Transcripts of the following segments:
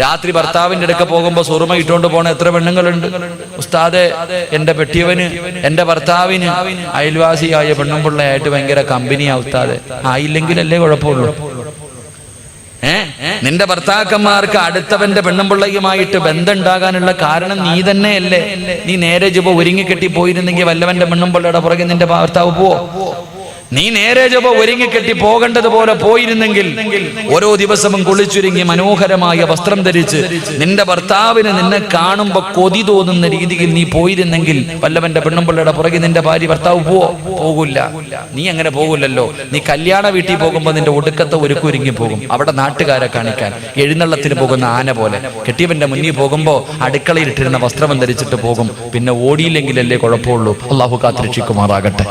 രാത്രി ഭർത്താവിന്റെ അടുക്ക പോകുമ്പോ സുറുമ ഇട്ടുകൊണ്ട് പോണ എത്ര പെണ്ണുങ്ങളുണ്ട്. ഉസ്താദെ, എന്റെ പെട്ടിയവന്, എന്റെ ഭർത്താവിന് അയൽവാസിയായ പെണ്ണുമ്പിള്ളയായിട്ട് ഭയങ്കര കമ്പനിയാ ഉസ്താദെ. ആയില്ലെങ്കിലല്ലേ കുഴപ്പമുള്ളൂ. നിന്റെ ഭർത്താക്കന്മാർക്ക് അടുത്തവന്റെ പെണ്ണുമ്പിള്ളയുമായിട്ട് ബന്ധം ഉണ്ടാകാനുള്ള കാരണം നീ തന്നെയല്ലേ. നീ നേരെ ചുവ ഒരുങ്ങിക്കെട്ടി പോയിരുന്നെങ്കിൽ വല്ലവന്റെ പെണ്ണുമ്പിള്ളയുടെ പുറകെ നിന്റെ ഭർത്താവ് പോവോ? നീ നേരെ ചൊവ്വ ഒരുങ്ങിക്കെട്ടി പോകേണ്ടതുപോലെ പോയിരുന്നെങ്കിൽ ഓരോ ദിവസവും കുളിച്ചൊരുങ്ങി മനോഹരമായ വസ്ത്രം ധരിച്ച് നിന്റെ ഭർത്താവിന് നിന്നെ കാണുമ്പോ കൊതി തോന്നുന്ന രീതിയിൽ നീ പോയിരുന്നെങ്കിൽ വല്ലവന്റെ പെണ്ണുമ്പിള്ളയുടെ പുറകെ നിന്റെ ഭാര്യ ഭർത്താവ് പോകില്ല. നീ അങ്ങനെ പോകില്ലല്ലോ. നീ കല്യാണ വീട്ടിൽ പോകുമ്പോ നിന്റെ ഒടുക്കത്തെ ഒരുക്കൊരുങ്ങി പോകും. അവിടെ നാട്ടുകാരെ കാണിക്കാൻ എഴുന്നള്ളത്തിന് പോകുന്ന ആന പോലെ കെട്ടിയവന്റെ മുന്നിൽ പോകുമ്പോ അടുക്കളയിൽ ഇട്ടിരുന്ന വസ്ത്രം ധരിച്ചിട്ട് പോകും. പിന്നെ ഓടിയില്ലെങ്കിലല്ലേ കുഴപ്പമുള്ളൂ. അള്ളാഹു കാത്തിരക്ഷിക്കുമാറാകട്ടെ.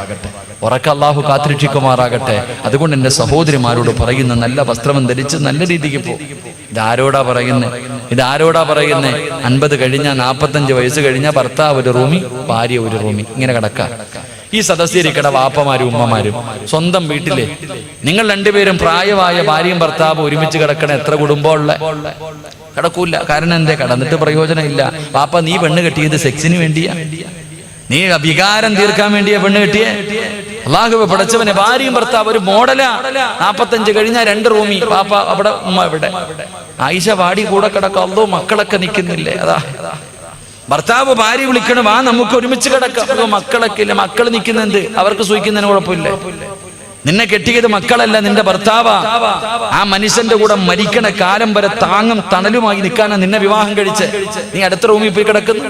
ഉറക്ക അള്ളാഹു കാത്തിരക്ഷിക്കുമാറാകട്ടെ. അതുകൊണ്ട് എൻ്റെ സഹോദരിമാരോട് പറയുന്ന, നല്ല വസ്ത്രം ധരിച്ച് നല്ല രീതിക്ക് പോകും. ഇതാരോടാ പറയുന്നത്? 50 കഴിഞ്ഞാൽ 45 വയസ്സ് കഴിഞ്ഞാൽ ഭർത്താവ് ഒരു റൂമി, ഭാര്യ ഒരു റൂമി, ഇങ്ങനെ കിടക്കാം. ഈ സദസ്യരിക്കട വാപ്പമാരും ഉമ്മമാരും സ്വന്തം വീട്ടിലെ നിങ്ങൾ രണ്ടുപേരും പ്രായമായ ഭാര്യയും ഭർത്താവും ഒരുമിച്ച് കിടക്കണ എത്ര കുടുംബമുള്ള കിടക്കൂല. കാരണം എന്തേ? കടന്നിട്ട് പ്രയോജനമില്ല. വാപ്പ, നീ പെണ്ണ് കെട്ടിയത് സെക്സിന് വേണ്ടിയാ? നീ വികാരം തീർക്കാൻ വേണ്ടിയാ പെണ്ണ് കെട്ടിയേ? അല്ലാഹുവേ പടച്ചവനെ, ഭാര്യയും ഭർത്താവ് ഒരു മോഡലാ. 45 കഴിഞ്ഞാൽ 2 റൂമി, പാപ്പ അവിടെ, ഉമ്മ ഇവിടെ. ആയിഷ വാടി കൂടെ കിടക്കാം. അല്ലോ, മക്കളൊക്കെ നിൽക്കുന്നില്ലേ? അതാ ഭർത്താവ് ഭാര്യ വിളിക്കണം, വാ നമുക്ക് ഒരുമിച്ച് കിടക്കാം. മക്കളൊക്കെ ഇല്ല. മക്കൾ നിൽക്കുന്നെന്ത്? അവർക്ക് സൂഹിക്കുന്നതിന് കുഴപ്പമില്ല. നിന്നെ കെട്ടിയത് മക്കളല്ല, നിന്റെ ഭർത്താവാ. ആ മനുഷ്യന്റെ കൂടെ മരിക്കണ കാലം വരെ താങ്ങും തണലുമായി നിൽക്കാനാ നിന്നെ വിവാഹം കഴിച്ച്. നീ അടുത്ത റൂമിൽ പോയി കിടക്കുന്നു.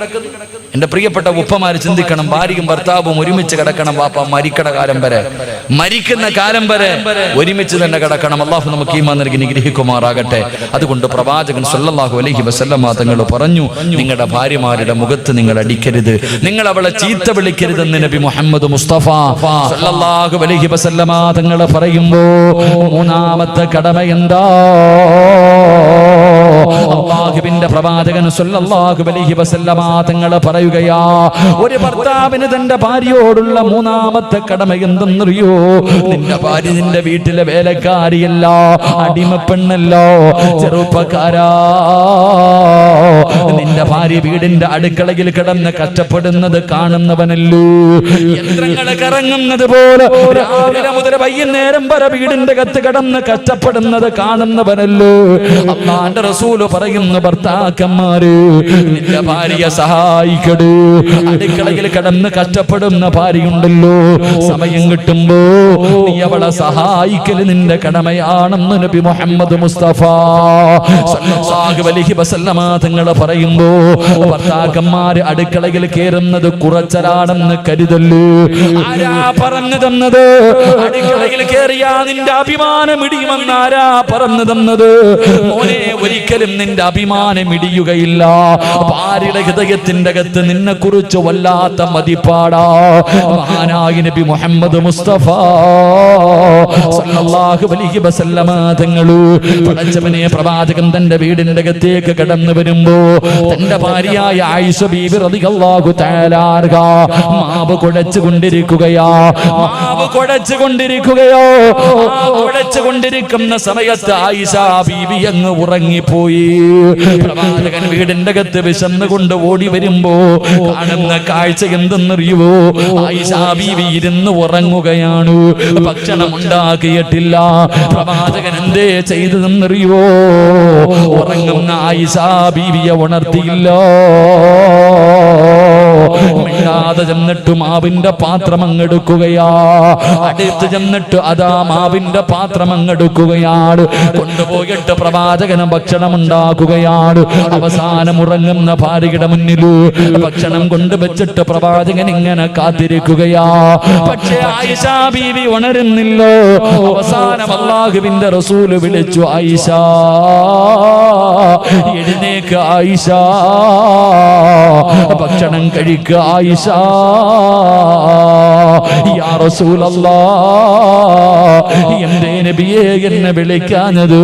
എന്റെ പ്രിയപ്പെട്ട ഉപ്പമാര് ചിന്തിക്കണം, ഭാര്യയും ഭർത്താവും ഒരുമിച്ച് കിടക്കണം. വാപ്പ മരിക്കണ കാലം വരെ, മരിക്കുന്ന കാലം വരെ ഒരുമിച്ച് തന്നെ കിടക്കണം. അള്ളാഹു നമുക്ക് ഈമാൻ നൽകി നിഗ്രഹിക്കുമാറാകട്ടെ. അതുകൊണ്ട് പ്രവാചകൻ സല്ലല്ലാഹു അലൈഹി വസല്ലമ തങ്ങൾ പറഞ്ഞു, നിങ്ങളുടെ ഭാര്യമാരുടെ മുഖത്ത് നിങ്ങൾ അടിക്കരുത്, നിങ്ങൾ അവളെ ചീത്ത വിളിക്കരുതെന്ന് നബി മുഹമ്മദ് മുസ്തഫ സല്ലല്ലാഹു അലൈഹി വസല്ലമ തങ്ങൾ പറയുമ്പോ മൂന്നാമത്തെ കടമ എന്താ? അല്ലാഹുവിന്റെ പ്രവാചകൻ സല്ലല്ലാഹു അലൈഹി വസല്ലമ തങ്ങൾ പറയുകയാ, ഒരു ഭർത്താവിന് തന്റെ ഭാര്യയോടുള്ള മൂന്നാമത്തെ കടമ എന്തെന്നറിയോ? നിന്റെ ഭാര്യ നിന്റെ വീട്ടിലെ വേലക്കാരിയല്ല, അടിമപ്പെണ്ണല്ല, ചെറുപ്പക്കാരാ. നിന്റെ ഭാര്യ വീടിന്റെ അടുക്കളയിൽ കിടന്ന് കഷ്ടപ്പെടുന്നത് കാണുന്നവനല്ലോ. യന്ത്രങ്ങൾ കറങ്ങുന്നത് പോലെ രാവിലെ മുതൽ വൈകുന്നേരം വരെ വീടിന്റെ കത്ത് കിടന്ന് കഷ്ടപ്പെടുന്നത് കാണുന്നവനല്ലോ. അല്ലാഹുവിന്റെ റസൂൽ പറയുന്നു, ഭർത്താക്കന്മാര് നിന്റെ ഭാര്യയെ സഹായിക്കട്. അടുക്കളയിൽ കിടന്ന് കഷ്ടപ്പെടുന്ന ഭാര്യയുണ്ടല്ലോ, സമയം കിട്ടുമ്പോ നീ അവളെ സഹായിക്കല് നിന്റെ കടമയാണെന്ന് നബി മുഹമ്മദ് മുസ്തഫ സല്ലല്ലാഹു അലൈഹി വസല്ലമ തങ്ങൾ പറയുമ്പോ, ഭർത്താക്കന്മാര് അടുക്കളയിൽ കയറുന്നത് കുറച്ചലാണെന്ന് കരുതല്ലോ. ആരാ പറഞ്ഞു തന്നത്? അടുക്കളയിൽ കയറിയാ നിന്റെ അഭിമാനം ഇടിയുമെന്ന് ആരാ പറഞ്ഞു തന്നത്? മോനെ, ഒരിക്കലും നിന്റെ അഭിമാനം ഇടിയുകയില്ല. ഭാര്യയുടെ ഹൃദയത്തിന്റെ അകത്ത് നിന്നെ കുറിച്ച് വല്ലാത്ത മതിപ്പാടാ. മഹാനായ നബി മുഹമ്മദ് മുസ്തഫ സല്ലല്ലാഹു അലൈഹി വസല്ലമ തങ്ങൾ പടച്ചവനെ, പ്രവാചകൻ തന്റെ വീടിന്റെ അകത്തേക്ക് കടന്നു വരുമ്പോ തന്റെ ഭാര്യയായ ആയിഷ ബീബി റളിയല്ലാഹു തആല അൻഹ മാവ് കുഴച്ചുകൊണ്ടിരിക്കുകയാ. കുഴച്ചുകൊണ്ടിരിക്കുന്ന സമയത്ത് ആയിഷ ബീബി അങ്ങ് ഉറങ്ങിപ്പോയി. പ്രവാചകൻ വീടിന്റെ അകത്ത് വിശന്നുകൊണ്ട് ഓടി വരുമ്പോ കാണുന്ന കാഴ്ച എന്തെന്നറിയുവോ? ആയിഷ ബീവി ഇരുന്ന് ഉറങ്ങുകയാണ്. ഭക്ഷണം ഉണ്ടാക്കിയിട്ടില്ല. പ്രവാചകൻ എന്തേ ചെയ്തതെന്നറിയുവോ? ഉറങ്ങുന്ന ആയിഷ ബീവിയെ ഉണർത്തിയില്ല. മിണ്ടാതെ ചെന്നിട്ട് മാവിന്റെ പാത്രം അങ്ങെടുക്കുകയാ. അടുത്ത് ചെന്നിട്ട് അതാ മാവിന്റെ പാത്രം അങ്ങെടുക്കുകയാണ്. കൊണ്ടുപോയിട്ട് പ്രവാചകന് ഭക്ഷണം ഉണ്ടാക്കുകയാണ്. അവസാനം ഉറങ്ങുന്ന ഭാര്യയുടെ മുന്നിൽ ഭക്ഷണം കൊണ്ടുവച്ചിട്ട് പ്രവാചകൻ ഇങ്ങനെ കാത്തിരിക്കുകയാ. പക്ഷേ ആയിഷ ബീവി ഉണരുന്നില്ല. അവസാനം അല്ലാഹുവിന്റെ റസൂൽ വിളിച്ചു, ആയിഷ എഴുന്നേക്ക്, ആയിഷ ഭക്ഷണം കഴിക്കുക, ആയിഷ. യാ റസൂലല്ലാഹ്, എന്തേ നബിയേ എന്നെ വിളിക്കാഞ്ഞത്?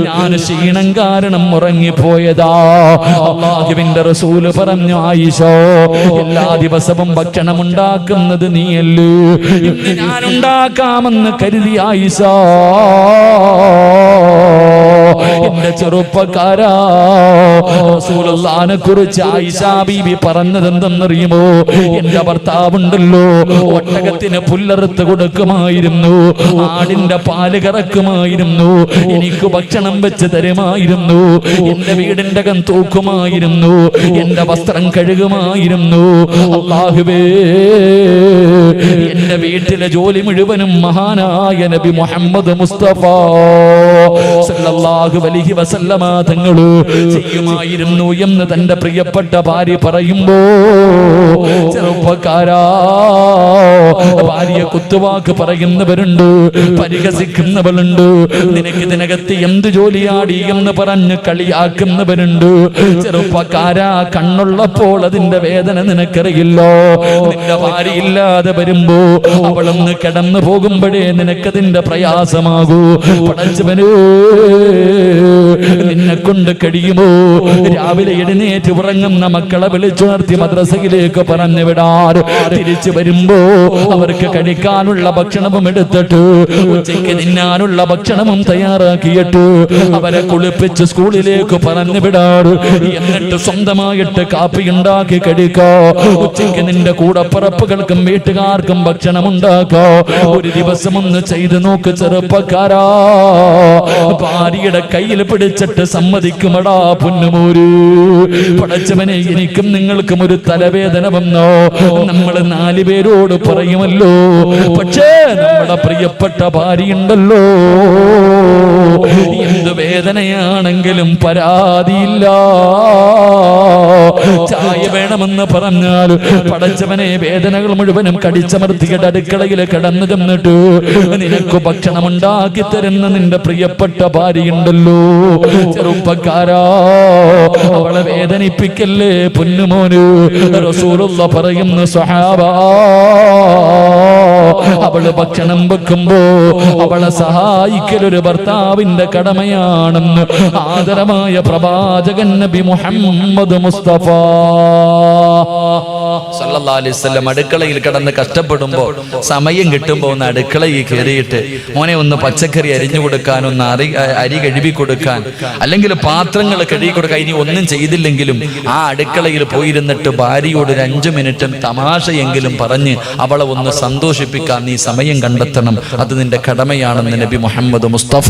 ഞാൻ ക്ഷീണം കാരണം ഉറങ്ങിപ്പോയതാ. അല്ലാഹുവിന്റെ റസൂൽ പറഞ്ഞു, ആയിഷ എല്ലാ ദിവസവും ഭക്ഷണം ഉണ്ടാക്കുന്നത് നീയല്ലേ, ഇന്ന് ഞാൻ ഉണ്ടാക്കാമെന്ന് കരുതി ആയിഷ എന്റെ ചെറുപ്പക്കാരാ, റസൂലുള്ളാഹിനെ കുറിച്ച് ആയിഷ ബീബി പറഞ്ഞത് എന്തെന്നറിയുമോ? എന്റെ ഭർത്താവുണ്ടല്ലോ, ഒട്ടകത്തിന് പുല്ലറുത്ത് കൊടുക്കുമായിരുന്നു, ആടിന്റെ പാല് കറക്കുമായിരുന്നു, എനിക്ക് ഭക്ഷണം വെച്ച് തരുമായിരുന്നു, എന്റെ വീടിന്റെ അകം തൂക്കുമായിരുന്നു, എന്റെ വസ്ത്രം കഴുകുമായിരുന്നു. അല്ലാഹുവേ, എന്റെ വീട്ടിലെ ജോലി മുഴുവനും മഹാനായ നബി മുഹമ്മദ് മുസ്തഫ സല്ലല്ലാഹു അലൈഹി വസല്ലമ തങ്ങൾ ചെയ്യുമായിരുന്നു എന്ന് തന്റെ പ്രിയപ്പെട്ട ഭാര്യ പറയുമ്പോ, ചെറുപ്പക്കാരാ, ഭാര്യയെ കുത്തുവാക്ക് പറയുന്നവരുണ്ട്, പരിഹസിക്കുന്നവരുണ്ട്, നിനക്ക് ഇതിനകത്ത് എന്ത് ജോലിയാടി എന്ന് പറഞ്ഞ് കളിയാക്കുന്നവരുണ്ട്. ചെറുപ്പക്കാരാ, കണ്ണുള്ളപ്പോൾ അതിന്റെ വേദന നിനക്കറിയില്ലോ. നിന്റെ ഭാര്യ ഇല്ലാതെ വരുമ്പോ അവളൊന്ന് കിടന്നു പോകുമ്പോഴേ നിനക്കതിന്റെ പ്രയാസമാകൂ. പടച്ചവനേ, നിന്നെ കൊണ്ട് കഴിയുമോ രാവിലെ എഴുന്നേറ്റ് ഉറങ്ങുന്ന മക്കളെ വിളിച്ചുണർത്തി മദ്രസയിലേക്ക് പറഞ്ഞു വിടാറ്, തിരിച്ചു വരുമ്പോ അവർക്ക് കഴിക്കാനുള്ള ഭക്ഷണവും എടുത്തിട്ട് ഉച്ചയ്ക്ക് തിന്നാനുള്ള ഭക്ഷണവും തയ്യാറാക്കിയിട്ട് അവരെ കുളിപ്പിച്ച് സ്കൂളിലേക്ക് പറഞ്ഞു വിടാറ്. എന്നിട്ട് സ്വന്തമായിട്ട് കാപ്പി ഉണ്ടാക്കി കഴിക്കോ. ഉച്ചയ്ക്ക് നിന്റെ കൂടപ്പറപ്പുകൾക്കും വീട്ടുകാർക്കും ഭക്ഷണം ഉണ്ടാക്കോ. ഒരു ദിവസം ഒന്ന് ചെയ്തു നോക്ക് ചെറുപ്പക്കാരാ. ഭാര്യയുടെ കയ്യിൽ പിടിച്ചിട്ട് സമ്മതിക്കുമടാ പൊന്നുമോര്. പടച്ചവനെ, എനിക്കും നിങ്ങൾക്കും ഒരു തലവേദന വന്നോ നമ്മൾ 4 പേരോട് പറയുമല്ലോ. പക്ഷേ നമ്മുടെ പ്രിയപ്പെട്ട ഭാര്യയുണ്ടല്ലോ, എന്ത് വേദനയാണെങ്കിലും പരാതിയില്ല. ചായ വേണമെന്ന് പറഞ്ഞാൽ പടച്ചവനെ വേദനകൾ മുഴുവനും കടിച്ചമർത്തിയിട്ട് അടുക്കളയിൽ കിടന്നു ചെന്നിട്ട് നിനക്ക് ഭക്ഷണം ഉണ്ടാക്കി തരുന്ന നിന്റെ പ്രിയപ്പെട്ട ഭാര്യയുണ്ടല്ലോ. ചെറുപ്പക്കാരാ, അവളെ വേദനിപ്പിക്കല്ലേ പൊന്നുമോന്. റസൂലുള്ള പറയുന്ന സ്വഹാബാ, അവള് ഭക്ഷണം വെക്കുമ്പോ അവളെ സഹായിക്കലൊരു ഭർത്താവിന്റെ കടമയാണെന്ന് ആദരമായ പ്രവാചകൻ നബി മുഹമ്മദ് മുസ്തഫ സല്ലല്ലാഹു അലൈഹി വസല്ലം അടുക്കളയിൽ കിടന്ന് കഷ്ടപ്പെടുമ്പോ സമയം കിട്ടുമ്പോ ഒന്ന് അടുക്കളയിൽ കയറിയിട്ട് മോനെ ഒന്ന് പച്ചക്കറി അരിഞ്ഞു കൊടുക്കാൻ, ഒന്ന് അരി കഴുകി കൊടുക്കാൻ, അല്ലെങ്കിൽ പാത്രങ്ങൾ കഴുകി കൊടുക്കാൻ, ഇനി ഒന്നും ചെയ്തില്ലെങ്കിലും ആ അടുക്കളയിൽ പോയിരുന്നിട്ട് ഭാര്യയോട് ഒരു 5 മിനിറ്റ് തമാശയെങ്കിലും പറഞ്ഞ് അവളെ ഒന്ന് സന്തോഷിപ്പിക്കാൻ നീ സമയം കണ്ടെത്തണം. അത് നിന്റെ കടമയാണെന്ന് നബി മുഹമ്മദ് മുസ്തഫ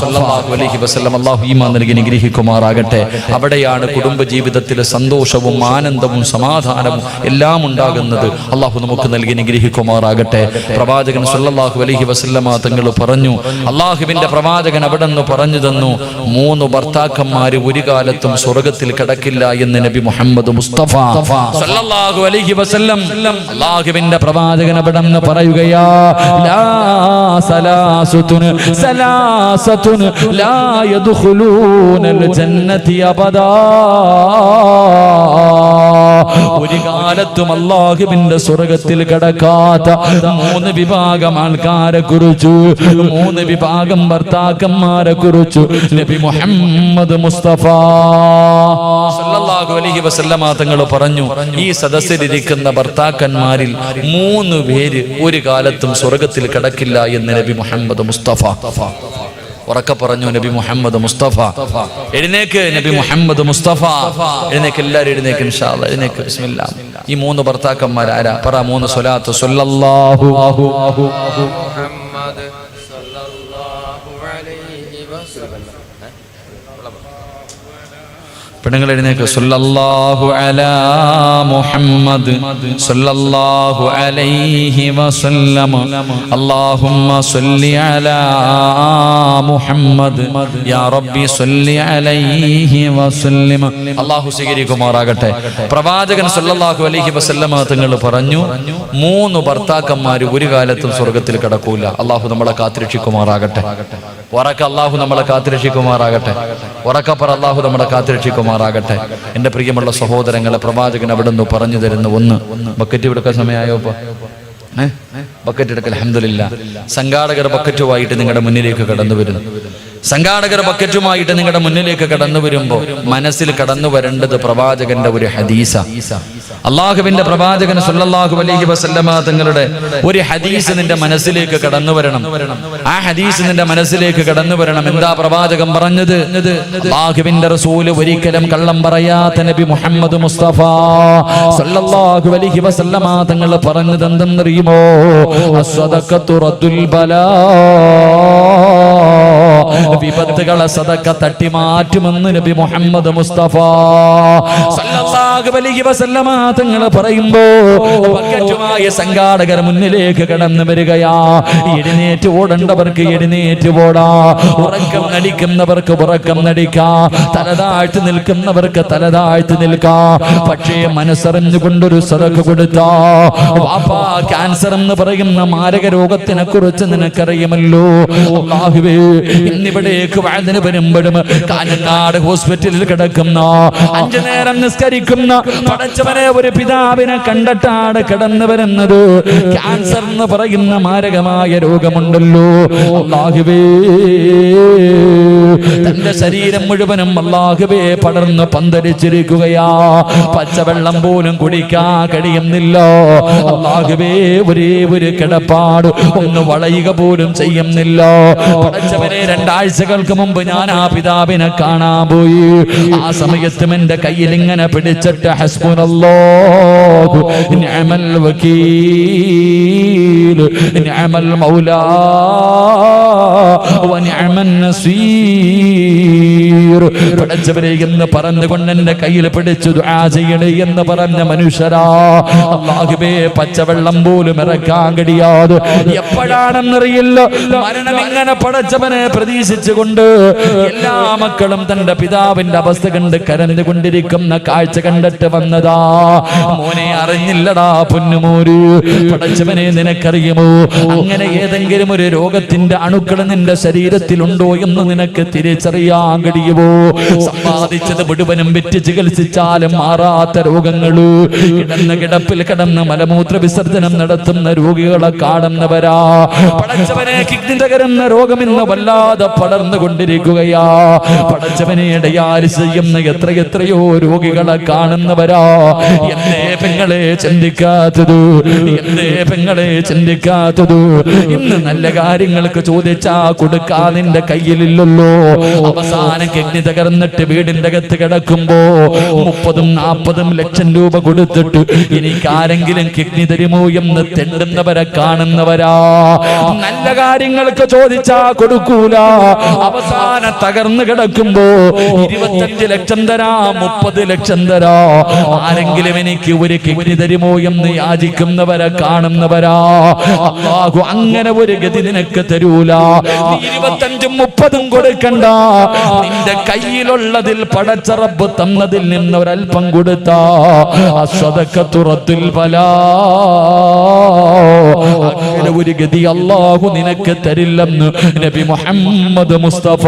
സല്ലല്ലാഹു അലൈഹി വസല്ലം അല്ലാഹു ഈമാൻ നൽകി അനുഗ്രഹിക്കുമാറാകട്ടെ. അവിടെയാണ് കുടുംബ ജീവിതത്തിലെ സന്തോഷവും ആനന്ദവും സമാധാനവും എല്ലാം ഉണ്ടാകുന്നത്. അള്ളാഹു നമുക്ക് നൽകി അനുഗ്രഹിക്കുമാറാകട്ടെ. പ്രവാചകൻ സല്ലല്ലാഹു അലൈഹി വസല്ലമ തങ്ങൾ പറഞ്ഞു, അള്ളാഹുവിന്റെ പ്രവാചകൻ അവിടെ നിന്ന് പറഞ്ഞു തന്നു, 3 ഭർത്താക്കന്മാര് ഒരു കാലത്തും സ്വർഗത്തിൽ കിടക്കില്ല എന്ന് നബി മുഹമ്മദ് മുസ്തഫ സല്ലല്ലാഹു അലൈഹി വസല്ലം. അള്ളാഹുവിന്റെ പ്രവാചകൻ അവിടെ നിന്ന് പറയുകയാ, ലാ സലാസത്തുൻ സലാസത്തുൻ ലാ യദ്ഖുലൂനൽ ജന്നതി അബദാ. ഒരു കാലത്തും അല്ലാഹുവിന്റെ സ്വർഗത്തിൽ കടക്കാത്ത 3 വിഭാഗം ആൾക്കാരെ കുറിച്ചു, 3 വിഭാഗം ഭർത്താക്കന്മാരെ കുറിച്ചു നബി മുഹമ്മദ് മുസ്തഫ സല്ലല്ലാഹു അലൈഹി വസല്ലമ തങ്ങൾ പറഞ്ഞു, ഈ സദസ്സിലിരിക്കുന്ന ഭർത്താക്കന്മാരിൽ 3 പേര് ഒരു കാലത്തും സ്വർഗത്തിൽ കടക്കില്ല എന്ന് നബി മുഹമ്മദ് മുസ്തഫ. ഉറക്കെ പറഞ്ഞു നബി മുഹമ്മദ് മുസ്തഫ. എഴുന്നേക്ക് നബി മുഹമ്മദ് മുസ്തഫ. എഴുന്നേക്ക്, എല്ലാവരും എഴുന്നേക്ക് ഇൻഷാ അല്ലാഹ്. എഴുന്നേക്ക്. ബിസ്മില്ലാഹ്. ഈ 3 ഭർത്താക്കന്മാർ ആരാ? പറ 3 സ്വലാത്ത്. സല്ലല്ലാഹു മുഹമ്മദ് സല്ലല്ലാഹു അലൈഹി വസല്ലം. പെണ്ണുങ്ങൾ എഴുന്നേക്ക്. സല്ലല്ലാഹു അലാ മുഹമ്മദ് സല്ലല്ലാഹു അലൈഹി വസല്ലം. അല്ലാഹുമ്മ സല്ലി അലാ മുഹമ്മദ് യാ റബ്ബി സല്ലി അലൈഹി വസല്ലം. അല്ലാഹു സ്വീകരിക്കുമാറാകട്ടെ. പ്രവാചകൻ സല്ലല്ലാഹു അലൈഹി വസല്ലം തങ്ങൾ പറഞ്ഞു, 3 ഭർത്താക്കന്മാർ ഒരു കാലത്തും സ്വർഗത്തിൽ കടക്കൂല. അല്ലാഹു നമ്മളെ കാത്തുരക്ഷിക്കുമാറാകട്ടെ. ഉറക്ക അല്ലാഹു നമ്മളെ കാത്തുരക്ഷിക്കുമാറാകട്ടെ. ഉറക്കപ്പറ അല്ലാഹു നമ്മളെ കാത്തുരക്ഷിക്കുമാറാകട്ടെ. എന്റെ പ്രിയമുള്ള സഹോദരങ്ങളെ, പ്രവാചകൻ അവിടെ നിന്ന് പറഞ്ഞു തരുന്ന ഒന്ന്. ബക്കറ്റ് എടുക്കാൻ സമയമായോ? ബക്കറ്റ് എടുക്കൽ. അൽഹംദുലില്ലാ. സംഘാടകർ ബക്കറ്റുമായിട്ട് നിങ്ങളുടെ മുന്നിലേക്ക് കടന്നു വരുന്നു. സംഘാടകർ ബക്കറ്റുമായിട്ട് നിങ്ങളുടെ മുന്നിലേക്ക് കടന്നു വരുമ്പോൾ മനസ്സിൽ കടന്നു വരേണ്ടത് പ്രവാചകന്റെ ഒരു ഹദീസ. അള്ളാഹുവിന്റെ പ്രവാചകൻ സല്ലല്ലാഹു അലൈഹി വസല്ലമ തങ്ങളുടെ ഒരു ഹദീസ് നിന്റെ മനസ്സിലേക്ക് കടന്നു വരണം. ആ ഹദീസ് നിന്റെ മനസ്സിലേക്ക് കടന്നു വരണം. എന്താ പ്രവാചകൻ പറഞ്ഞത്? അള്ളാഹുവിന്റെ റസൂല് ഒരിക്കലും കള്ളം പറയാത്ത നബി മുഹമ്മദ് മുസ്തഫ സല്ലല്ലാഹു അലൈഹി വസല്ലമ തങ്ങൾ പറഞ്ഞത് എന്തെന്നറിയുമോ? അസ്സദഖത്തു റദ്ദുൽ ബലാ, വിപത്തുകളെ സദഖ തട്ടിമാറ്റുമെന്ന് നബി മുഹമ്മദ് മുസ്തഫ സല്ലല്ലാഹു അലൈഹി വസല്ലമ തങ്ങൾ പറയുമ്പോ ബക്കറ്റുമായ സംഘാടകർ മുന്നിലേക്ക് കടന്നു വരികയാ. എഴുന്നേറ്റ് ഓടേണ്ടവർക്ക് എഴുന്നേറ്റ് ഓടാ, ഉറക്കം നടിക്കുന്നവർക്ക് ഉറക്കം നടിക്കാ, തലതാഴ്ത്തി നിൽക്കുന്നവർക്ക് തലതാഴ്ത്തി നിൽക്കാ. പക്ഷേ മനസ്സറിഞ്ഞുകൊണ്ടൊരു സദഖ കൊടുത്താ, വാപ്പാ ക്യാൻസർ എന്ന് പറയുന്ന മാരക രോഗത്തിനെ കുറിച്ച് നിനക്കറിയുമല്ലോ. അല്ലാഹുവേ, ഇന്നിവിടേക്ക് വാഴ്ന്നിന് വരുമ്പോഴും കാഞ്ഞങ്ങാട് ഹോസ്പിറ്റലിൽ കിടക്കുന്ന 5 നേരം നിസ്കരിക്കുന്ന പടച്ചവനെ ഒരു പിതാവിനെ കണ്ടിട്ടാണ് കടന്നു വരുന്നത്. ക്യാൻസർ എന്ന് പറയുന്ന മാരകമായ രോഗമുണ്ടല്ലോ. അല്ലാഹുവേ, തന്റെ ശരീരം മുഴുവനും അല്ലാഹുവേ പടർന്ന് പന്തലിച്ചിരിക്കുകയാ. പച്ചവെള്ളം പോലും കുടിക്കാൻ കഴിയുന്നില്ല. അല്ലാഹുവേ, ഒരേ ഒരു കിടപ്പാട് ഒന്ന് വളയുക പോലും ചെയ്യുന്നില്ല. പടച്ചവനെ, 2 ആഴ്ചകൾക്ക് മുമ്പ് ഞാൻ ആ പിതാവിനെ കാണാൻ പോയി. ആ സമയത്തും എന്റെ കയ്യിൽ ഇങ്ങനെ പിടിച്ചിട്ട് ഹസ്ബുനല്ലാഹു നിഅമൽ വകീൽ നിഅമൽ മൗലാ വ നിഅമൻ നസീർ, പടച്ചവനെ എന്ന് പറഞ്ഞുകൊണ്ട് എന്റെ കയ്യിൽ പിടിച്ചു ദുആ ചെയ്യണേ എന്ന് പറഞ്ഞ മനുഷ്യരാ. അല്ലാഹുവേ, പച്ചവെള്ളം പോലും ഇറക്കാൻ കഴിയാതെ എപ്പോഴാണെന്നറിയില്ല മരണം ഇങ്ങനെ പടച്ചവനെ പ്രതീക്ഷിച്ചുകൊണ്ട് എല്ലാ മക്കളും തന്റെ പിതാവിന്റെ അവസ്ഥ കണ്ട് കരഞ്ഞുകൊണ്ടിരിക്കുന്ന കാഴ്ച കണ്ടിട്ട് വന്നതാ. മോനെ, അറിഞ്ഞില്ലടാ പൊന്നുമോര്, പടച്ചവനെ നിനക്കറിയുമോ അങ്ങനെ ഏതെങ്കിലും ഒരു രോഗത്തിന്റെ അണുക്കൾ നിന്റെ ശരീരത്തിലുണ്ടോ എന്ന് നിനക്ക് തിരിച്ചറിയാൻ കഴിയുമോ? സമ്പാദിച്ചത് മുഴുവനും വിറ്റ് ചികിത്സിച്ചാലും മാറാത്ത രോഗങ്ങള്, കിടന്ന കിടപ്പിൽ കിടന്ന് മലമൂത്ര വിസർജനം നടത്തുന്ന രോഗികളെ കാണുന്നവരാ. പടച്ചവനെ, കിഡ്നി തകരുന്ന രോഗം ഇന്ന് വല്ലാതെ പടർന്നുകൊണ്ടിരിക്കുകയാ. പടച്ചവനെ, ഡയാലിസിസ് ചെയ്യുന്ന എത്രയോ രോഗികളെ കാണുന്നവരാ. എന്തേ പെങ്ങളെ ചിന്തിക്കാത്തത്? എന്തേ പെങ്ങളെ ചിന്തിക്കാത്തത്? ഇന്ന് നല്ല കാര്യങ്ങൾക്ക് ചോദിച്ചാ കൊടുക്കാ നിന്റെ കയ്യിലില്ലല്ലോ. അവസാനം കിഡ്നി തകർന്നിട്ട് വീടിന്റെ അകത്ത് കിടക്കുമ്പോ 30-40 ലക്ഷം രൂപ കൊടുത്തിട്ട് എനിക്ക് ആരെങ്കിലും കിഡ്നി തരുമോ എന്ന് തെണ്ടുന്നവരെ കാണുന്നവരാ. നല്ല കാര്യങ്ങൾക്ക് ചോദിച്ചാ കൊടുക്കൂല. അവസാനം തകർന്നു കിടക്കുമ്പോ 25 ലക്ഷം തരാ, 30 ലക്ഷം തരാ, ആരെങ്കിലും എനിക്ക് ഒരു കിഡ്നി തരുമോ എന്ന് യാചിക്കുന്നവരെ കാണുന്നവരാ. അല്ലാഹു അങ്ങനെ ഒരു ഗതി നിനക്ക് തരൂല. 25-30 കൊടുക്കണ്ട. നിന്റെ കയ്യിലുള്ളതിൽ പടച്ച റബ്ബ് തന്നതിൽ നിന്ന് ഒരൽപ്പം കൊടുത്താ അസ്സദഖത്തു റദ്ദുൽ ബലാ. അങ്ങനെ ഒരു ഗതി അല്ലാഹു നിനക്ക് തരില്ലെന്ന് നബി മുഹമ്മദ് മുസ്തഫ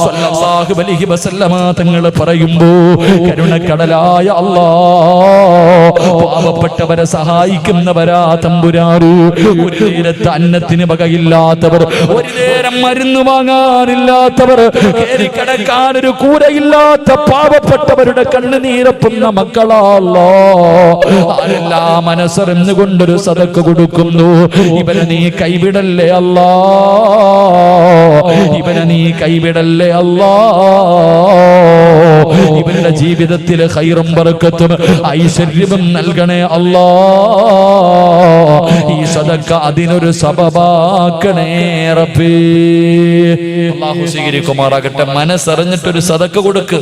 സല്ലല്ലാഹു അലൈഹി വസല്ലമ തങ്ങൾ പറയുമ്പോ കരുണക്കടലായ അല്ലാഹ് പാവപ്പെട്ടവരെ സഹായിക്കുന്നവരാ തമ്പുരാന്. ഒരു നേരത്തെ അന്നത്തിന് വകയില്ലാത്തവർ, ഒരു നേരം മരുന്ന് വാങ്ങാനില്ലാത്തവർ, കിടക്കാൻ ഒരു കൂരയില്ലാത്ത പാവപ്പെട്ടവരുടെ കണ്ണുനീരപ്പുന്ന മക്കളാല്ലോ. ആരെല്ലാം മനസ്സറിഞ്ഞുകൊണ്ടൊരു സദഖ കൊടുക്കുന്നു. ഇവനെ നീ കൈവിടല്ലേ അല്ലാ, ഇവനെ നീ കൈവിടല്ലേ അല്ലാ. ഇവരുടെ ജീവിതത്തിൽ ഖൈറും ബറക്കത്തും ഐശ്വര്യവും നൽകണേ അല്ലാ. ഈ സദഖ അതിനൊരു സബബാക്കണേ റബ്ബേ. അല്ലാഹു സ്വീകരിക്കുമാറാകട്ടെ. മനസ്സറിഞ്ഞിട്ടൊരു സദഖ കൊടുക്ക്.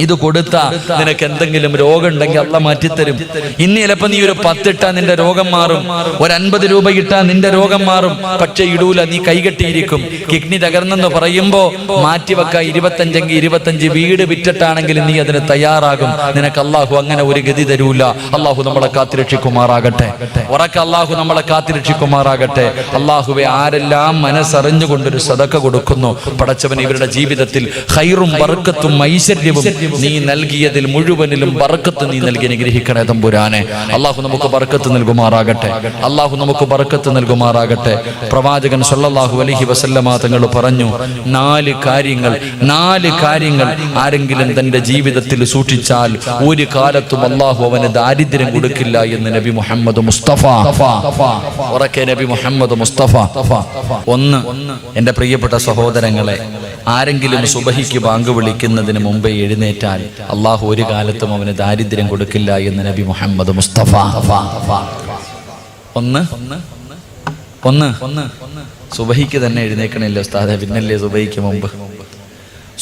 ഇത് കൊടുത്താ നിനക്ക് എന്തെങ്കിലും രോഗം ഉണ്ടെങ്കിൽ അല്ലാഹ് മാറ്റിത്തരും. ഇന്ന് ചിലപ്പോ നീ ഒരു 10 ഇട്ടാ നിന്റെ രോഗം മാറും, ഒരു 50 രൂപ ഇട്ടാ നിന്റെ രോഗം മാറും. പക്ഷെ ഇടൂല, നീ കൈകെട്ടിയിരിക്കും. കിഡ്നി തകർന്നെന്ന് പറയുമ്പോ മാറ്റിവെക്ക 25 എങ്കിൽ 25, വീട് വിറ്റിട്ടാണെങ്കിൽ നീ അതിന് തയ്യാറാകും. നിനക്ക് അല്ലാഹു അങ്ങനെ ഒരു ഗതി തരൂല. അല്ലാഹു നമ്മളെ കാത്തുരക്ഷിക്കുമാറാകട്ടെ. ഉറക്ക അള്ളാഹു നമ്മളെ കാത്തിരക്ഷിക്കുമാറാകട്ടെ. അള്ളാഹുവെ, ആരെല്ലാം മനസ്സറിഞ്ഞുകൊണ്ടൊരു സദഖ കൊടുക്കുന്നു പടച്ചവൻ, ഇവരുടെ ജീവിതത്തിൽ ഖൈറും ബർക്കത്തും ഐശ്വര്യവും നീ നൽകിയതിൽ മുഴുവനിലും ബർക്കത്ത് നീ നൽകി അനുഗ്രഹിക്കണേ തമ്പുരാനെ. അള്ളാഹു നമുക്ക് ബർക്കത്ത് നൽകുമാറാകട്ടെ. അള്ളാഹു നമുക്ക് ബർക്കത്ത് നൽകുമാറാകട്ടെ. പ്രവാചകൻ സല്ലല്ലാഹു അലൈഹി വസല്ലമ തങ്ങൾ പറഞ്ഞു, നാല് കാര്യങ്ങൾ ആരെങ്കിലും തന്റെ ജീവിതത്തിൽ സൂക്ഷിച്ചാൽ ഒരു കാലത്തും അള്ളാഹു അവന് ദാരിദ്ര്യം കൊടുക്കില്ല എന്ന് നബി മുഹമ്മദ് മുസ്തഫ. ഉറക്കെ നബി മുഹമ്മദ് മുസ്തഫ. ഒന്ന്, എന്റെ പ്രിയപ്പെട്ട സഹോദരങ്ങളെ, ആരെങ്കിലും സുബഹിക്ക് ബാങ്ക് വിളിക്കുന്നതിന് മുമ്പേ എഴുന്നേറ്റാൽ അള്ളാഹു ഒരു കാലത്തും അവന് ദാരിദ്ര്യം കൊടുക്കില്ല എന്ന് നബി മുഹമ്മദ് മുസ്തഫ. ഒന്ന് സുബഹിക്ക് തന്നെ എഴുന്നേക്കണില്ല ഉസ്താദേ, പിന്നല്ലേ സുബഹിക്ക് മുമ്പ്?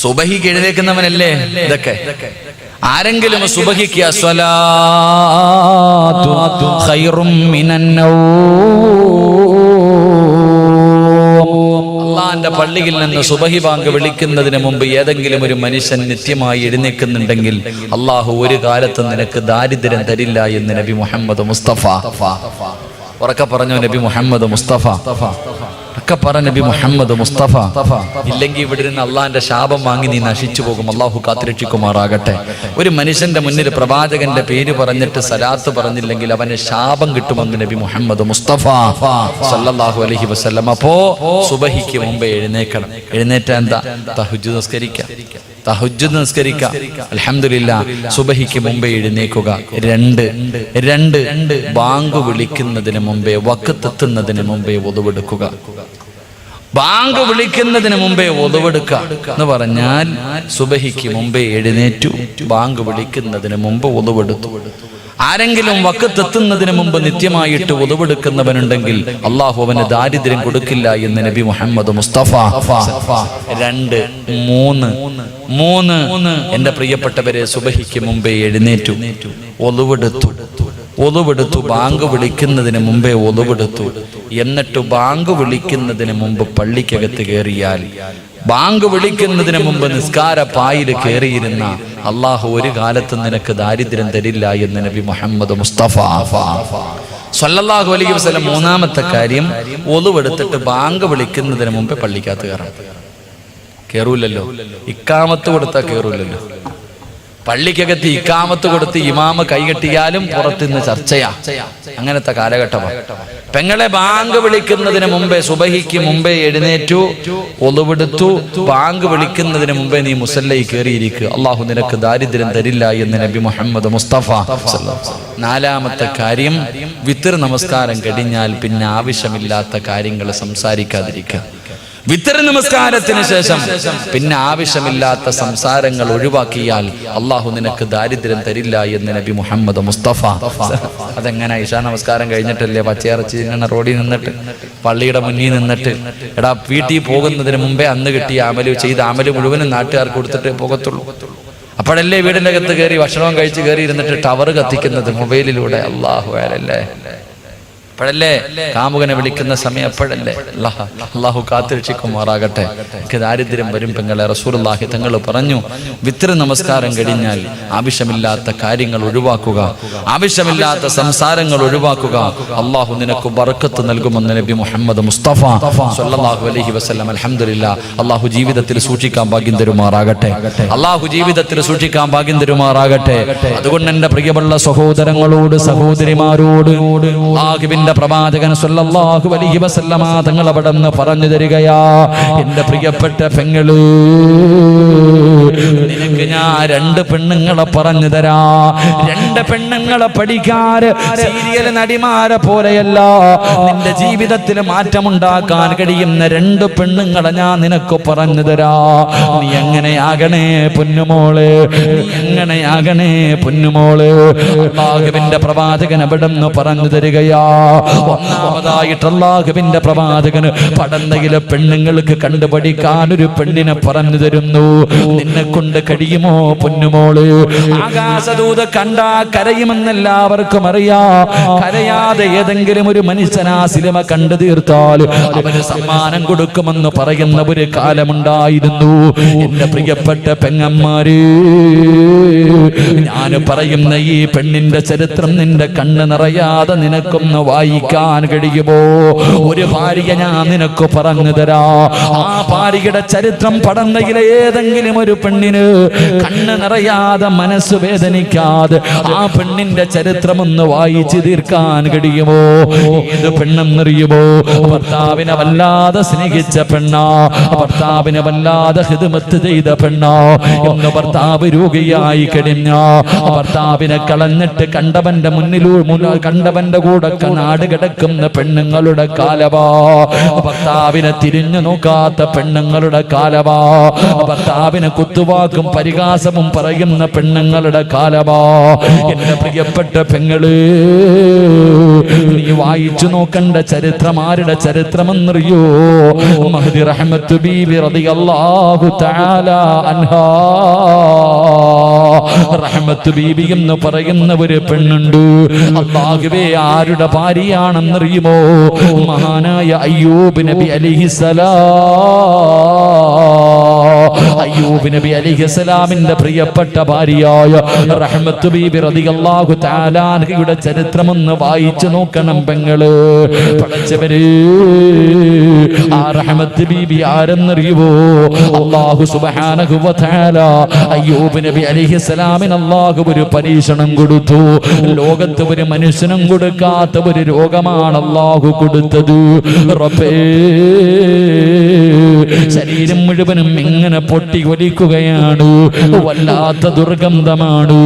സുബഹിക്ക് എഴുന്നേക്കുന്നവനല്ലേ ഇതൊക്കെ. ആരെങ്കിലും സുബഹിക്ക് അസ്സലാത്തു ഖൈറും മിനന്നൗം, അള്ളാന്റെ പള്ളിയിൽ നിന്ന് സുബഹി ബാങ്ക് വിളിക്കുന്നതിന് മുമ്പ് ഏതെങ്കിലും ഒരു മനുഷ്യൻ നിത്യമായി എഴുന്നേൽക്കുന്നുണ്ടെങ്കിൽ അള്ളാഹു ഒരു കാലത്ത് നിനക്ക് ദാരിദ്ര്യം തരില്ല എന്ന് നബി മുഹമ്മദ് മുസ്തഫ. ഉറക്കെ പറഞ്ഞു നബി മുഹമ്മദ് മുസ്തഫ. ഒക്കെ പറ നബി മുഹമ്മദ് മുസ്തഫ. ഇല്ലെങ്കിൽ ഇവിടെ ഇരുന്ന് അള്ളാന്റെ ശാപം വാങ്ങി നീ നശിച്ചു പോകും. അള്ളാഹു കാത്തിരക്ഷിക്കുമാറാകട്ടെ. ഒരു മനുഷ്യന്റെ മുന്നിൽ പ്രവാചകന്റെ പേര് പറഞ്ഞിട്ട് സലാത്ത് പറഞ്ഞില്ലെങ്കിൽ അവന് ശാപം കിട്ടുമെന്ന് നബി മുഹമ്മദ് മുസ്തഫ സല്ലല്ലാഹു അലൈഹി വസല്ലം. അപ്പോ സുബഹിക്ക് മുമ്പേ എഴുന്നേക്കണം. എഴുന്നേറ്റ എന്താ? തഹജ്ജുദ് നിസ്കരിക്കുക. അൽഹംദുലില്ലാഹ്, സുബഹിക്ക് മുമ്പേ എഴുന്നേക്കുക. രണ്ട് ബാങ്ക് വിളിക്കുന്നതിന് മുമ്പേ, വഖ്തെത്തുന്നതിന് മുമ്പേ wuduവെടുക്കുക. ബാങ്ക് വിളിക്കുന്നതിന് മുമ്പേ wuduവെടുക്കുക എന്ന് പറഞ്ഞാൽ സുബഹിക്ക് മുമ്പേ എഴുന്നേറ്റു, ബാങ്ക് വിളിക്കുന്നതിന് മുമ്പ് wuduവെടുത്തു. ആരെങ്കിലും വഖ്തെത്തുന്നതിന് മുമ്പ് നിത്യമായിട്ട് wuduവെടുക്കുന്നവനുണ്ടെങ്കിൽ അള്ളാഹു അവന് ദാരിദ്ര്യം കൊടുക്കില്ല എന്ന് നബി മുഹമ്മദ് മുസ്തഫ. മൂന്ന് എന്റെ പ്രിയപ്പെട്ടവരെ, സുബഹിക്ക് മുമ്പേ എഴുന്നേറ്റു, wuduവെടുത്തു, ബാങ്ക് വിളിക്കുന്നതിന് മുമ്പേ wuduവെടുത്തു. എന്നിട്ട് ബാങ്ക് വിളിക്കുന്നതിന് മുമ്പ് പള്ളിക്കകത്ത് കയറിയാൽ, ബാങ്ക് വിളിക്കുന്നതിന് മുമ്പ് നിസ്കാര പായിൽ കയറിയിരുന്ന അള്ളാഹു ഒരു കാലത്തും നിനക്ക് ദാരിദ്ര്യം തരില്ല എന്ന് നബി മുഹമ്മദ് മുസ്തഫ സല്ലല്ലാഹു അലൈഹി വസല്ലം. മൂന്നാമത്തെ കാര്യം, wuduവെടുത്തിട്ട് ബാങ്ക് വിളിക്കുന്നതിന് മുമ്പേ പള്ളിക്കകത്ത് കയറൂലല്ലോ. ഇക്കാമത്ത് കൊടുത്താൽ കയറൂലല്ലോ. പള്ളിക്കകത്ത് ഇക്കാമത്ത് കൊടുത്ത് ഇമാമ് കൈകെട്ടിയാലും പുറത്തുനിന്ന് ചർച്ചയാ. അങ്ങനത്തെ കാലഘട്ടമാണ്. പെങ്ങളെ, ബാങ്ക് വിളിക്കുന്നതിന് മുമ്പേ, സുബഹിക്ക് മുമ്പേ എഴുന്നേറ്റു, wuduവെടുത്തു, ബാങ്ക് വിളിക്കുന്നതിന് മുമ്പേ നീ മുസല്ലയിൽ കയറിയിരിക്കുക. അള്ളാഹു നിനക്ക് ദാരിദ്ര്യം തരില്ല എന്ന് നബി മുഹമ്മദ് മുസ്തഫ. നാലാമത്തെ കാര്യം, വിത്ർ നമസ്കാരം കഴിഞ്ഞാൽ പിന്നെ ആവശ്യമില്ലാത്ത കാര്യങ്ങൾ സംസാരിക്കാതിരിക്കുക. വിത്ർ നമസ്കാരത്തിന് ശേഷം പിന്നെ ആവശ്യമില്ലാത്ത സംസാരങ്ങൾ ഒഴിവാക്കിയാൽ അള്ളാഹു നിനക്ക് ദാരിദ്ര്യം തരില്ല എന്ന് നബി മുഹമ്മദ് മുസ്തഫ. അതെങ്ങനെ? ഇശാ നമസ്കാരം കഴിഞ്ഞിട്ടല്ലേ പച്ചയിറച്ചി ഇങ്ങനെ റോഡിൽ നിന്നിട്ട്, പള്ളിയുടെ മുന്നിൽ നിന്നിട്ട്, എടാ വീട്ടിൽ പോകുന്നതിന് മുമ്പേ അന്ന് കിട്ടിയ ചെയ്ത അമല് മുഴുവനും നാട്ടുകാർക്ക് കൊടുത്തിട്ടേ പോകത്തുള്ളൂ. അപ്പോഴല്ലേ വീടിൻ്റെ അകത്ത് കയറി ഭക്ഷണവും കഴിച്ച് കയറി ഇരുന്നിട്ട് ടവർ കത്തിക്കുന്നത് മൊബൈലിലൂടെ. അള്ളാഹു അല്ലേ, അപ്പോഴല്ലേ കാമുകനെ വിളിക്കുന്ന സമയം, അപ്പോഴല്ലേ. അള്ളാഹു കാത്തിരക്ഷിക്കുമാറാകട്ടെ. എനിക്ക് ദാരിദ്ര്യം വരും പെങ്ങളെ. റസൂലുള്ളാഹി തങ്ങൾ പറഞ്ഞു, വിത്ർ നമസ്കാരം കഴിഞ്ഞാൽ ആവശ്യമില്ലാത്ത കാര്യങ്ങൾ ഒഴിവാക്കുക, ആവശ്യമില്ലാത്ത സംസാരങ്ങൾ ഒഴിവാക്കുക. അള്ളാഹു നിനക്ക് ബർക്കത്ത് നൽകുമെന്ന് നബി മുഹമ്മദ് മുസ്തഫ സല്ലല്ലാഹു അലൈഹി വസല്ലം. അൽഹംദുലില്ലാഹ്, അള്ളാഹു ജീവിതത്തിൽ സൂക്ഷിക്കാൻ ഭാഗ്യം തരുമാറാകട്ടെ. അള്ളാഹു ജീവിതത്തിൽ സൂക്ഷിക്കാൻ ഭാഗ്യം തരുമാറാകട്ടെ. അതുകൊണ്ട് എന്റെ പ്രിയമുള്ള സഹോദരങ്ങളോട്, സഹോദരിമാരോട്, അല്ലാഹുവിന്റെ പ്രവാചകൻ സല്ലല്ലാഹു അലൈഹി വസല്ലമ തങ്ങൾ അവിടെ നിന്ന് പറഞ്ഞു തരികയാ, എന്റെ പ്രിയപ്പെട്ട പെങ്ങള്, നിനക്ക് ഞാൻ രണ്ട് പെണ്ണുങ്ങളെ പറഞ്ഞു തരാ. രണ്ട് പെണ്ണുങ്ങളെ പഠിക്കാറ് സീരിയൽ നടിമാരെ പോലെയല്ല, നിന്റെ ജീവിതത്തിൽ മാറ്റമുണ്ടാക്കാൻ കഴിയുന്ന രണ്ട് പെണ്ണുങ്ങളെ ഞാൻ നിനക്ക് പറഞ്ഞു തരാ. നീ എങ്ങനെയാകണേ പൊന്നുമോള്, നീ എങ്ങനെയാകണേ പൊന്നുമോള്. അല്ലാഹുവിന്റെ പ്രവാചകൻ അവിടെ നിന്ന് പറഞ്ഞു തരികയാ. ഒന്നാമതായിട്ട് അല്ലാഹുവിന്റെ പ്രവാചകന് പടന്നയിലെ പെണ്ണുങ്ങൾക്ക് കണ്ടുപഠിക്കാൻ ഒരു പെണ്ണിനെ പറഞ്ഞു തരുന്നു. നിന്നെ നിനക്കൊണ്ട് കഴിയുമോ പൊന്നുമോള്? ആകാശദൂത കണ്ടാ കരയുമെന്നെല്ലാവർക്കും അറിയാം. കരയാതെ ഏതെങ്കിലും ഒരു മനുഷ്യനാ സിനിമ കണ്ടു തീർത്താൽ അവന് സമ്മാനം കൊടുക്കുമെന്ന് പറയുന്ന ഒരു കാലമുണ്ടായിരുന്നു. എന്റെ പ്രിയപ്പെട്ട പെങ്ങന്മാര്, ഞാൻ പറയുന്ന ഈ പെണ്ണിന്റെ ചരിത്രം നിന്റെ കണ്ണ് നിറയാതെ നിനക്കൊന്ന് വായിക്കാൻ കഴിയുമോ? ഒരു ഭാര്യ ഞാൻ നിനക്ക് പറഞ്ഞു തരാ. ആ ഭാര്യയുടെ ചരിത്രം പടന്നയിലെ ഏതെങ്കിലും ഒരു പെണ്ണിന് കണ്ണ് നിറയാതെ മനസ്സ് വേദനിക്കാതെ ആ പെണ്ണിന്റെ ചരിത്രം ഒന്ന് വായിച്ചു തീർക്കാൻ കഴിയുമോ? ഏത് പെണ്ണെന്നറിയുമോ? ഭർത്താവിനെ വല്ലാതെ സ്നേഹിച്ച പെണ്ണാ, ഭർത്താവിനെ വല്ലാതെ ഖിദ്മത്ത് ചെയ്ത പെണ്ണാ. ഇന്ന് ഭർത്താവ് രോഗിയായി കഴിഞ്ഞ ഭർത്താവിനെ കളഞ്ഞിട്ട് കണ്ടവന്റെ കണ്ടവന്റെ കൂടെ നാട് കിടക്കുന്ന പെണ്ണുങ്ങളുടെ കാലവാ. ഭർത്താവിനെ തിരിഞ്ഞു നോക്കാത്ത പെണ്ണുങ്ങളുടെ കാലവാ. ഭർത്താവിനെ കുത്തുവാക്കും പരിഹാസവും പറയുന്ന പെണ്ണുങ്ങളുടെ കാലവാ. എന്റെ പ്രിയപ്പെട്ട പെങ്ങള്, നീ വായിച്ചു നോക്കണ്ട ചരിത്രം ആരുടെ ചരിത്രമെന്നറിയോ? മഹ്ദി റഹ്മത്ത് ബീബി റളിയല്ലാഹു തആല അൻഹാ. റഹ്മത്ത് ബീബി എന്ന് പറയുന്ന ഒരു പെണ്ണുണ്ട്. അല്ലാഹുവേ, ആരുടെ ഭാര്യയാണെന്നറിയുമോ? മഹാനായ അയ്യൂബ് നബി അലൈഹിസ്സലാം. അയ്യൂബ് നബി അലൈഹിസ്സലാമിന്റെ പ്രിയപ്പെട്ട ഭാര്യയായ റഹ്മത്ത് ബീബി റളിയല്ലാഹു തആല അൻഹയുടെ ചരിത്രം ഒന്ന് വായിച്ചു നോക്കണം പെങ്ങള്. പടച്ചവര്, ആ റഹ്മത്ത് ബീബി ആരെന്നറിയുമോ? അല്ലാഹു സുബ്ഹാനഹു വ തആല അയ്യൂബ് നബി അലൈഹിസ്സലാമിന് അല്ലാഹു ഒരു പരീക്ഷണം കൊടുത്തു. ലോകത്ത് ഒരു മനുഷ്യനും കൊടുക്കാത്ത ഒരു രോഗമാണ് അല്ലാഹു കൊടുത്തത്. റബ്ബേ, ശരീരം മുഴുവനും ഇങ്ങനെ പൊട്ടി ഒലിക്കുകയാണ്. വല്ലാത്ത ദുർഗന്ധമാണ്.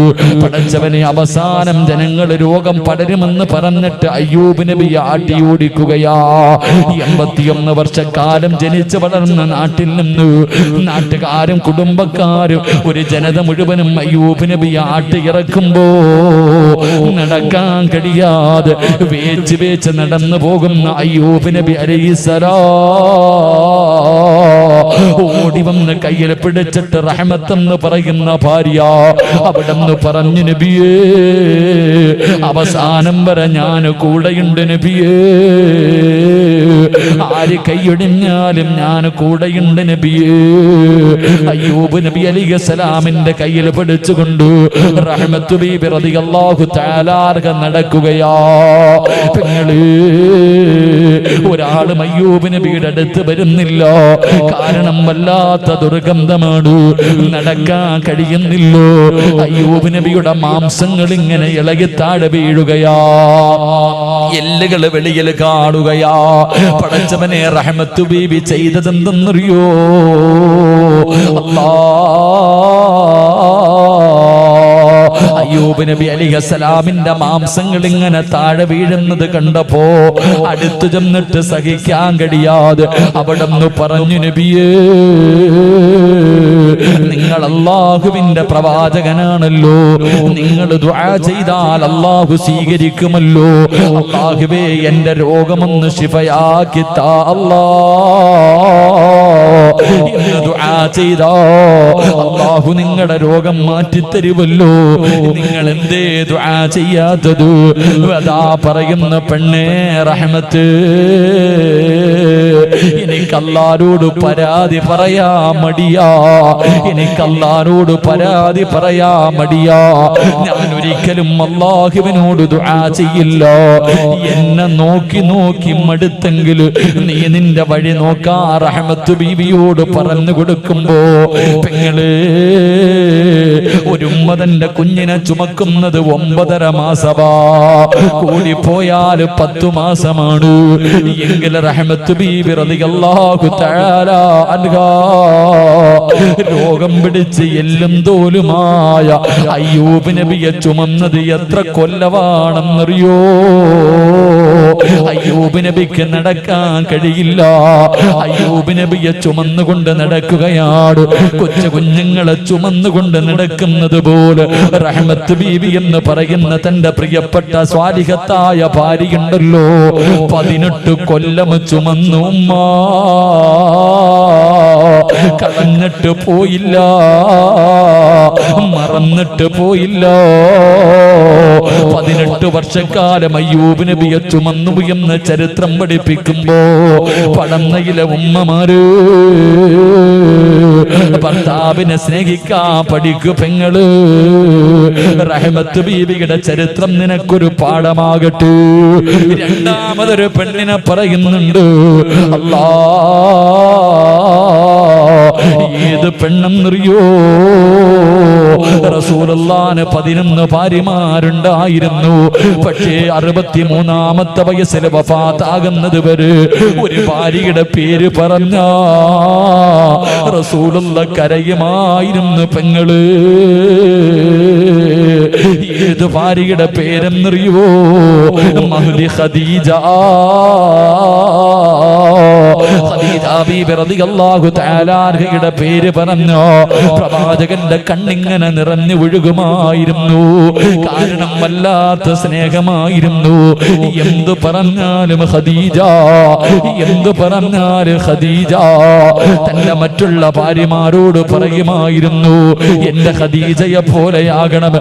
പടച്ചവനെ, അവസാനം ജനങ്ങൾ രോഗം പടരുമെന്ന് പറഞ്ഞിട്ട് അയ്യൂബ് നബി ആട്ടി ഓടിക്കുകയാ. 81 വർഷക്കാലം ജനിച്ചു വളർന്ന നാട്ടിൽ നിന്ന് നാട്ടുകാരും കുടുംബക്കാരും ഒരു ജനത മുഴുവനും അയ്യൂബ് നബി ആട്ടി ഇറക്കുമ്പോ നടക്കാൻ കഴിയാതെ വേച്ച് വേച്ച് നടന്നു പോകുന്ന അയ്യൂബ് നബി അലൈഹിസ്സലാം ഓടി വന്ന് കയ്യിൽ പിടിച്ചിട്ട് റഹ്മത്തെന്ന് പറയുന്ന ഭാര്യ അവിടെന്ന് പറഞ്ഞു, നബിയേ, അവസാനം വരെ ഞാൻ കൂടെയുണ്ട് നബിയേ. ആര് കൈയൊടിഞ്ഞാലും ഞാൻ കൂടെയുണ്ട് നബിയേ. അയ്യൂബ് നബി അലൈഹിസ്സലാമിന്റെ കയ്യിൽ പിടിച്ചുകൊണ്ട് റഹ്മത്ത് ബീബി റളിയല്ലാഹു തആല നടക്കുകയാ. പെങ്ങള്, ഒരാളും അയ്യൂബ് നബിയുടെ അടുത്ത് വരുന്നില്ല. കാരണം വല്ലാത്ത ദുർഗന്ധമാണ്. നടക്കാൻ കഴിയുന്നില്ലോ. അയ്യൂബ് നബിയുടെ മാംസങ്ങൾ ഇങ്ങനെ ഇളകി താഴെ വീഴുകയാ. എല്ലുകൾ വെളിയിൽ കാണുകയാ. പടച്ചവനെ, റഹ്മത്ത് ബീബി ചെയ്തതെന്തെന്നറിയോ? അയ്യൂബ് നബി അലൈഹിസ്സലാമിന്റെ മാംസങ്ങൾ ഇങ്ങനെ താഴെ വീഴുന്നത് കണ്ടപ്പോ അടുത്തു ചെന്നിട്ട് സഹിക്കാൻ കഴിയാതെ അവിടെന്ന് പറഞ്ഞു, നബിയേ, നിങ്ങൾ അല്ലാഹുവിന്റെ പ്രവാചകനാണല്ലോ. നിങ്ങൾ ദുആ ചെയ്താൽ അല്ലാഹു സ്വീകരിക്കുമല്ലോ. അല്ലാഹുവേ, എന്റെ രോഗമൊന്ന് ശിഫയാക്കി താ അല്ലാഹ്. ഇന്ന് ദുആ ചെയ്താ അല്ലാഹു നിങ്ങളുടെ രോഗം മാറ്റിത്തരുമല്ലോ. നിങ്ങൾ എന്തേ ദുആ ചെയ്യാത്തത്? അതാ പറയുന്ന പെണ്ണേ റഹ്മത്ത്, എനിക്ക് അല്ലാഹുവോട് പരാതി പറയാ മടിയാ. എനിക്ക് അല്ലാഹുവോട് പരാതി പറയാ മടിയാ. ഞാൻ ഒരിക്കലും അല്ലാഹുവിനോട് ദുആ ചെയ്യില്ല. എന്നെ നോക്കി നോക്കി മടുത്തെങ്കിൽ നീ നിന്റെ വഴി നോക്കാ റഹ്മത്ത് ബീവിയോട് പറഞ്ഞു കൊടുക്കുമ്പോ, പെങ്ങള്, ഒരു ഉമ്മതന്റെ കുഞ്ഞിനെ ചുമക്കുന്നത് 9.5 മാസമാ. കൂടിപ്പോയാൽ 10 മാസമാണ്. എങ്കിൽ റഹ്മത്ത് ബീവി റളിയല്ലാഹു തആല അൻഹാ രോഗം പിടിച്ച് എല്ലും തോലുമായ അയ്യൂബ് നബിയെ ചുമന്നത് എത്ര കൊല്ലമാണെന്നറിയോ? അയ്യൂബ് നബിക്ക് നടക്കാൻ കഴിയില്ല. അയ്യൂബ് നബിയെ ചുമന്നുകൊണ്ട് നടക്കുകയാണ്. കൊച്ചു കുഞ്ഞുങ്ങളെ ചുമന്നുകൊണ്ട് നടക്കുന്നത് പോലെ റഹ്മത്ത് ബീവി എന്ന് പറയുന്ന തന്റെ പ്രിയപ്പെട്ട സ്വാലിഹത്തായ ഭാര്യയുണ്ടല്ലോ, 18 കൊല്ലം ചുമന്നു. കളഞ്ഞിട്ട് പോയില്ല, മറന്നിട്ട് പോയില്ല. 18 വർഷക്കാലം അയ്യൂബ് നബിയെ ചുമന്നു എന്ന് ചരിത്രം പഠിപ്പിക്കുമ്പോ പടന്നയിലെ ഉമ്മമാര് ഭർത്താവിനെ സ്നേഹിക്കാൻ പഠിക്കു പെങ്ങള്. റഹ്മത്ത് ബീവിയുടെ ചരിത്രം നിനക്കൊരു പാഠമാകട്ടെ. രണ്ടാമതൊരു പെണ്ണിനെ പറയുന്നുണ്ട്. അല്ലാ, ഏത് പെണ്ണെന്നറിയോ? റസൂലുള്ളാഹിന് 11 ഭാര്യമാരുണ്ടായിരുന്നു. പക്ഷേ 63-ാമത്തെ വയസ്സിൽ വഫാത്താകുന്നത് വരെ ഒരു ഭാര്യയുടെ പേര് പറഞ്ഞ റസൂലുള്ളാഹി കരയുമായിരുന്നു പെങ്ങള്. ഏത് ഭാര്യയുടെ പേരെന്നറിയോ? മഹ്ദി ഖദീജ. ഖദീജ ബീബി റളിയല്ലാഹു തആല അൻഹയുടെ പേര് പറഞ്ഞു പ്രവാചകന്റെ കണ്ണിങ്ങനെ നിറഞ്ഞു ഒഴുകുമായിരുന്നു. കാരണം വല്ലാത്ത സ്നേഹമായിരുന്നു. എന്തു പറഞ്ഞാലും ഖദീജ, എന്തു പറഞ്ഞാലും ഖദീജ തന്റെ മറ്റുള്ള ഭാര്യമാരോട് പറയുമായിരുന്നു, എന്റെ ഖദീജയെ പോലെയാകണം.